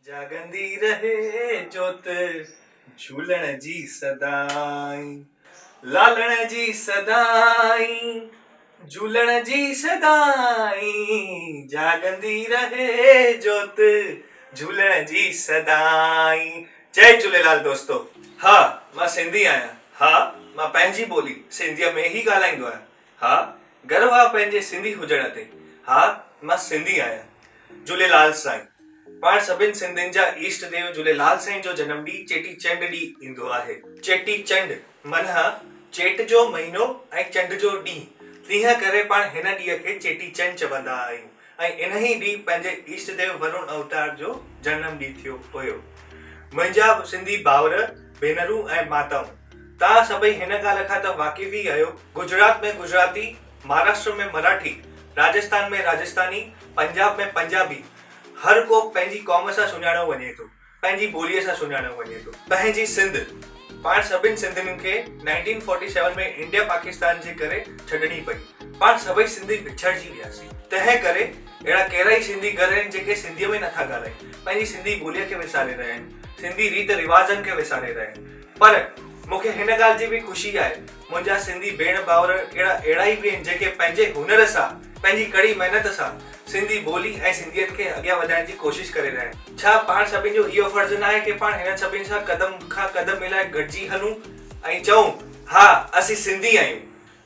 जागंदी रहे जोत झूलण जी सदाई लालण जी सदाई झूलण जी सदाई जागंदी रहे जोत झूलण जी सदाई। जय झूलेलाल दोस्तों। हा मां सिंधी आहियां। हा मां पंहिंजी ॿोली सिंधीअ में ई ॻाल्हाईंदो आहियां। हा गर्व आहे पंहिंजे सिंधी हुजण ते। हा मां सिंधी आहियां। झूलेलाल साईं पाण सभिनि सिंधियुनि जा ईष्ट देव झूलेलाल साईं जो जनम ॾींहुं चेटीचंड ॾींहुं ईंदो आहे। चेटीचंड माना चेट जो महीनो ऐं चंड जो ॾींहुं, तीअं करे पाण हिन ॾींहं खे चेटीचंड चवंदा आहियूं। ऐं इन ई ॾींहुं पंहिंजे ईष्ट देव वरुण अवतार जो जनम ॾींहुं थियो हुयो। मुंहिंजा सिंधी भाउर भेनरूं ऐं माताऊं, तव्हां सभई हिन ॻाल्हि खां त वाक़िफ़ ई आहियो, गुजरात में गुजराती, महाराष्ट्र में मराठी, राजस्थान में राजस्थानी, पंजाब में पंजाबी, हर को पंहिंजी क़ौम सां सुञाणो वञे थो, पंहिंजी ॿोलीअ सां सुञाणो वञे थो। पंहिंजी सिंध पाण सभिनि सिंधियुनि खे 1947 में इंडिया पाकिस्तान जे करे छॾणी पई। पाण सभई सिंधी विछड़जी वियासीं। तंहिं करे अहिड़ा कहिड़ा ई सिंधी घर आहिनि जेके सिंधीअ में नथा ॻाल्हाइनि, पंहिंजी सिंधी ॿोलीअ खे विसारे रहिया आहिनि, सिंधी रीत रिवाजनि खे विसारे रहिया आहिनि। पर मूंखे हिन ॻाल्हि जी बि ख़ुशी आहे, मुंहिंजा सिंधी भेण भाउर अहिड़ा ई बि आहिनि जेके पंहिंजे हुनर सां, पंहिंजी कड़ी महिनत सां सिंधी ॿोली ऐं सिंधियत खे अॻियां वधाइण जी कोशिश करे रहिया आहिनि। छा पाण सभिनि जो इहो फर्ज़ न आहे कि पाण हिन सभिनि सां कदम खां कदम मिलाए गॾिजी हलूं ऐं चऊं हा असीं सिंधी आहियूं।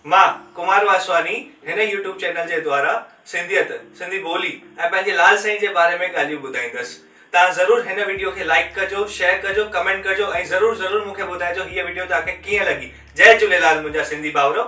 मां कुमार वासवानी हिन यूट्यूब चैनल जे द्वारा सिंधियत, सिंधी ॿोली ऐं पंहिंजे लाल साईं जे बारे में ॻाल्हियूं ॿुधाईंदुसि। तव्हां ज़रूरु हिन वीडियो खे लाइक कजो, शेयर कजो, कमेंट कजो ऐं ज़रूरु मूंखे ॿुधाइजो हीअ वीडियो तव्हांखे कीअं लॻी। जय झूलेलाल मुंहिंजा सिंधी भाउरो।